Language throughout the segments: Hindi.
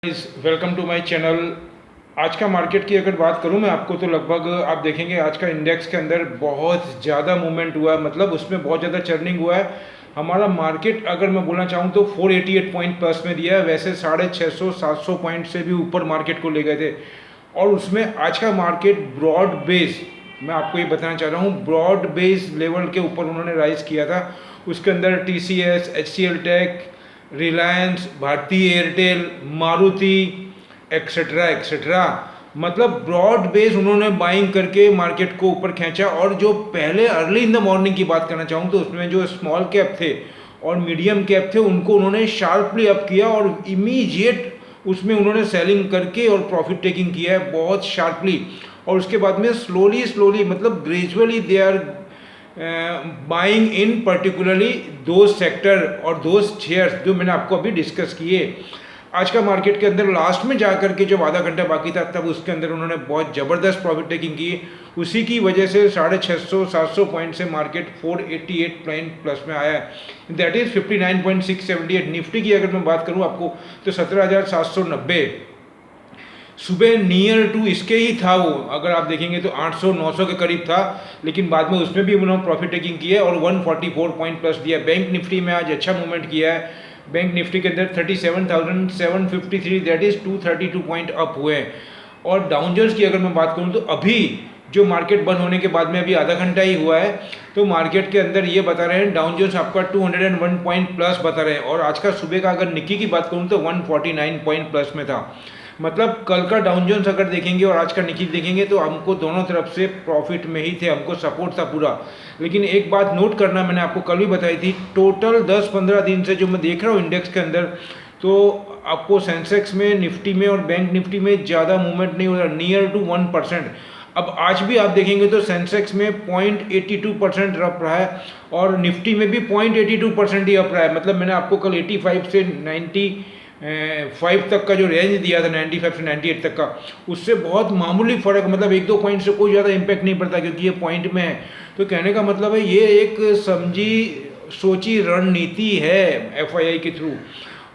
Welcome to my channel. आज का मार्केट की अगर बात करूं मैं आपको तो लगभग आप देखेंगे आज का इंडेक्स के अंदर बहुत ज़्यादा मूवमेंट हुआ है, मतलब उसमें बहुत ज़्यादा चर्निंग हुआ है। हमारा मार्केट अगर मैं बोलना चाहूं तो 488 पॉइंट प्लस में दिया है, वैसे 650-700 पॉइंट से भी ऊपर मार्केट को ले गए थे। और उसमें आज का मार्केट ब्रॉड बेस, मैं आपको ये बताना चाह रहा हूँ, ब्रॉड बेस लेवल के ऊपर उन्होंने राइज किया था। उसके अंदर TCS, HCL tech, Reliance, Bharti Airtel, Maruti etcetera etcetera, मतलब ब्रॉड बेस उन्होंने बाइंग करके मार्केट को ऊपर खींचा। और जो पहले अर्ली इन द मॉर्निंग की बात करना चाहूँ तो उसमें जो स्मॉल कैप थे और मीडियम कैप थे उनको उन्होंने शार्पली अप किया और इमीडिएट उसमें उन्होंने सेलिंग करके और प्रॉफिट टेकिंग किया है बहुत शार्पली। और उसके बाद में स्लोली स्लोली मतलब gradually they are buying in particularly दो सेक्टर और दो शेयर्स जो मैंने आपको अभी डिस्कस किए। आज का मार्केट के अंदर लास्ट में जाकर के जब आधा घंटा बाकी था तब उसके अंदर उन्होंने बहुत ज़बरदस्त प्रॉफिट टेकिंग की। उसी की वजह से 650-700 पॉइंट से मार्केट 488 पॉइंट प्लस में आया है, दैट इज़ 59.678। निफ्टी की अगर मैं बात करूँ आपको तो 17,790 सुबह नियर टू इसके ही था वो, अगर आप देखेंगे तो 800-900 के करीब था, लेकिन बाद में उसमें भी उन्होंने प्रॉफिट टेकिंग की है और 144 पॉइंट प्लस दिया। बैंक निफ्टी में आज अच्छा मूवमेंट किया है। बैंक निफ्टी के अंदर 37,753 दैट इज़ 232 पॉइंट अप हुए हैं। और डाउन जोन्स की अगर मैं बात करूँ तो अभी जो मार्केट बंद होने के बाद में अभी आधा घंटा ही हुआ है तो मार्केट के अंदर ये बता रहे हैं डाउन जोन्स आपका 201 पॉइंट प्लस बता रहे हैं। और आज का सुबह का अगर निकी की बात करूँ तो 149 पॉइंट प्लस में था। मतलब कल का डाउन जोन्स अगर देखेंगे और आज का निकी देखेंगे तो हमको दोनों तरफ से प्रॉफिट में ही थे, हमको सपोर्ट था पूरा। लेकिन एक बात नोट करना, मैंने आपको कल भी बताई थी, टोटल 10-15 दिन से जो मैं देख रहा हूँ इंडेक्स के अंदर तो आपको सेंसेक्स में, निफ्टी में और बैंक निफ्टी में ज़्यादा मूवमेंट नहीं हो रहा, नियर टू 1%। अब आज भी आप देखेंगे तो सेंसेक्स में 0.82% अप रहा है और निफ्टी में भी 0.82% ही अप रहा है। मतलब मैंने आपको कल 85 से 95 तक का जो रेंज दिया था, 95 से 98 तक का, उससे बहुत मामूली फ़र्क, मतलब 1-2 पॉइंट से कोई ज़्यादा इम्पैक्ट नहीं पड़ता क्योंकि ये पॉइंट में है। तो कहने का मतलब है ये एक समझी सोची रणनीति है FII के थ्रू।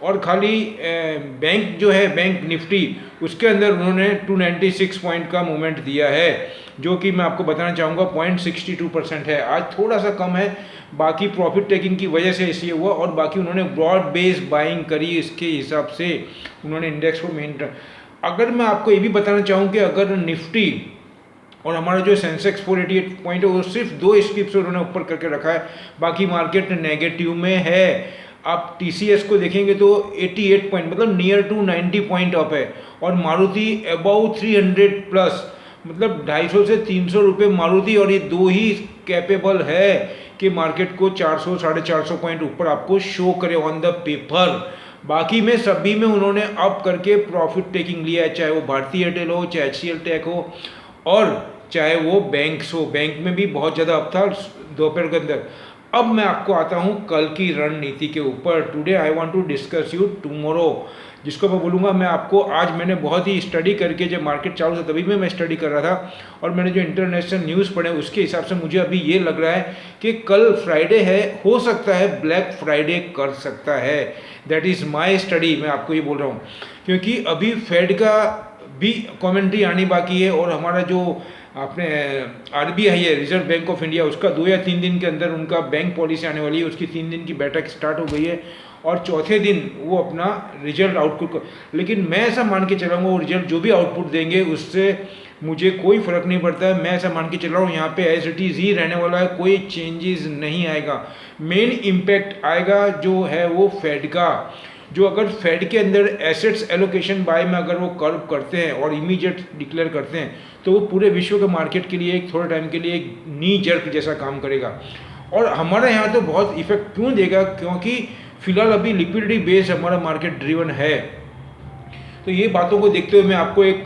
और खाली बैंक जो है, बैंक निफ्टी, उसके अंदर उन्होंने 296 पॉइंट का मूवमेंट दिया है जो कि मैं आपको बताना चाहूँगा 0.62% है। आज थोड़ा सा कम है, बाकी प्रॉफिट टेकिंग की वजह से इसलिए हुआ और बाकी उन्होंने ब्रॉड बेस बाइंग करी, इसके हिसाब से उन्होंने इंडेक्स को मेंटेन। अगर मैं आपको ये भी बताना चाहूँ कि अगर निफ्टी और हमारा जो सेंसेक्स 488 पॉइंट है वो सिर्फ 2 स्किप से उन्होंने ऊपर करके रखा है, बाकी मार्केट नेगेटिव में है। आप TCS को देखेंगे तो 88 पॉइंट मतलब नियर टू 90 पॉइंट अप है और मारुति अबाउ 300 प्लस, मतलब 250 से 300 रुपये मारुति, और ये दो ही कैपेबल है कि मार्केट को 400-450 पॉइंट ऊपर आपको शो करे ऑन द पेपर। बाकी में सभी में उन्होंने अप करके प्रॉफिट टेकिंग लिया है, चाहे वो भारती एयरटेल हो, चाहे HCL टेक हो और चाहे वो बैंक्स हो। बैंक में भी बहुत ज़्यादा अप था दोपहर के अंदर। अब मैं आपको आता हूँ कल की रणनीति के ऊपर। Today I want to discuss you tomorrow, जिसको मैं बोलूँगा, मैं आपको आज मैंने बहुत ही स्टडी करके, जब मार्केट चालू था तभी में मैं स्टडी कर रहा था और मैंने जो इंटरनेशनल न्यूज़ पढ़े उसके हिसाब से मुझे अभी ये लग रहा है कि कल फ्राइडे है, हो सकता है ब्लैक फ्राइडे कर सकता है। दैट इज़ माई स्टडी, मैं आपको ये बोल रहा हूँ क्योंकि अभी फेड का भी कमेंट्री आनी बाकी है और हमारा जो अपने RBI है, रिजर्व बैंक ऑफ इंडिया, उसका 2 या 3 दिन के अंदर उनका बैंक पॉलिसी आने वाली है, उसकी 3 दिन की बैठक स्टार्ट हो गई है और चौथे दिन वो अपना रिजल्ट आउटपुट। लेकिन मैं ऐसा मान के चलाऊँगा वो रिजल्ट जो भी आउटपुट देंगे उससे मुझे कोई फ़र्क नहीं पड़ता है। मैं ऐसा मान के चल रहा हूँ यहाँ पे एज इट इज़ ही रहने वाला है, कोई चेंजेस नहीं आएगा। मेन इम्पैक्ट आएगा जो है वो फेड का, जो अगर फेड के अंदर एसेट्स एलोकेशन बाय में अगर वो कर्व करते हैं और इमीडिएट डिक्लेयर करते हैं तो वो पूरे विश्व के मार्केट के लिए एक थोड़े टाइम के लिए एक नी जर्क जैसा काम करेगा। और हमारे यहाँ तो बहुत इफेक्ट क्यों देगा, क्योंकि फिलहाल अभी लिक्विडिटी बेस्ड हमारा मार्केट ड्रिवन है। तो ये बातों को देखते हुए मैं आपको एक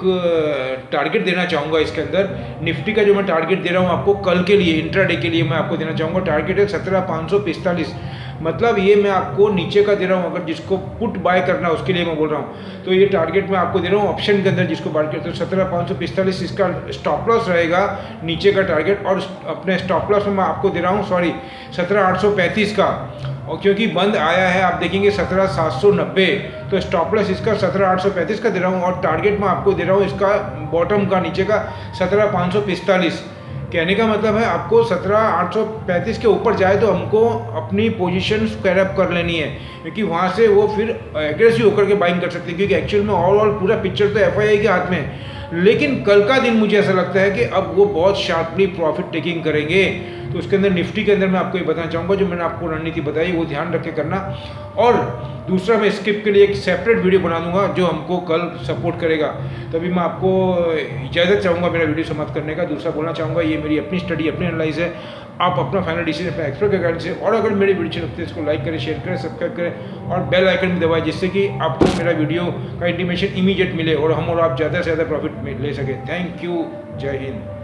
टारगेट देना चाहूँगा इसके अंदर। निफ्टी का जो मैं टारगेट दे रहा हूँ आपको कल के लिए, इंट्राडे के लिए मैं आपको देना चाहूँगा, टारगेट है 17,545। मतलब ये मैं आपको नीचे का दे रहा हूँ, अगर जिसको पुट बाय करना है उसके लिए मैं बोल रहा हूँ। तो ये टारगेट मैं आपको दे रहा हूँ ऑप्शन के अंदर, जिसको बाय करते हो 17,545 इसका स्टॉप लॉस रहेगा नीचे का टारगेट। और अपने स्टॉप लॉस में मैं आपको दे रहा हूँ 17,835 का, और क्योंकि बंद आया है आप देखेंगे 17,790, तो स्टॉप लॉस इसका 17,835 का दे रहा हूँ और टारगेट मैं आपको दे रहा हूँ इसका बॉटम का नीचे का 17,545। कहने का मतलब है आपको 17,835 के ऊपर जाए तो हमको अपनी पोजीशन स्क्वायर अप कर लेनी है, क्योंकि वहाँ से वो फिर एग्रेसिव होकर के बाइंग कर सकते हैं, क्योंकि एक्चुअल में ओवरऑल पूरा पिक्चर तो एफआईआई के हाथ में है। लेकिन कल का दिन मुझे ऐसा लगता है कि अब वो बहुत शार्पली प्रॉफिट टेकिंग करेंगे। तो उसके अंदर निफ्टी के अंदर मैं आपको ये बताना चाहूँगा, जो मैंने आपको रणनीति बताई वो ध्यान रख के करना। और दूसरा, मैं स्किप के लिए एक सेपरेट वीडियो बना दूंगा जो हमको कल सपोर्ट करेगा। तभी मैं आपको इजाज़त चाहूँगा मेरा वीडियो समाप्त करने का। दूसरा बोलना चाहूँगा, ये मेरी अपनी स्टडी, अपनी एनालाइज है, आप अपना फाइनल डिसीजन अपने एक्सपर्ट के गाइड से। और अगर मेरे वीडियो अच्छे लगते हैं इसको लाइक करें, शेयर करें, सब्सक्राइब करें और बेल आइकन भी दबाएं, जिससे कि आपको मेरा वीडियो का इंटीमेशन इमीडिएट मिले और हम और आप ज़्यादा से ज़्यादा प्रॉफिट ले सकें। थैंक यू, जय हिंद।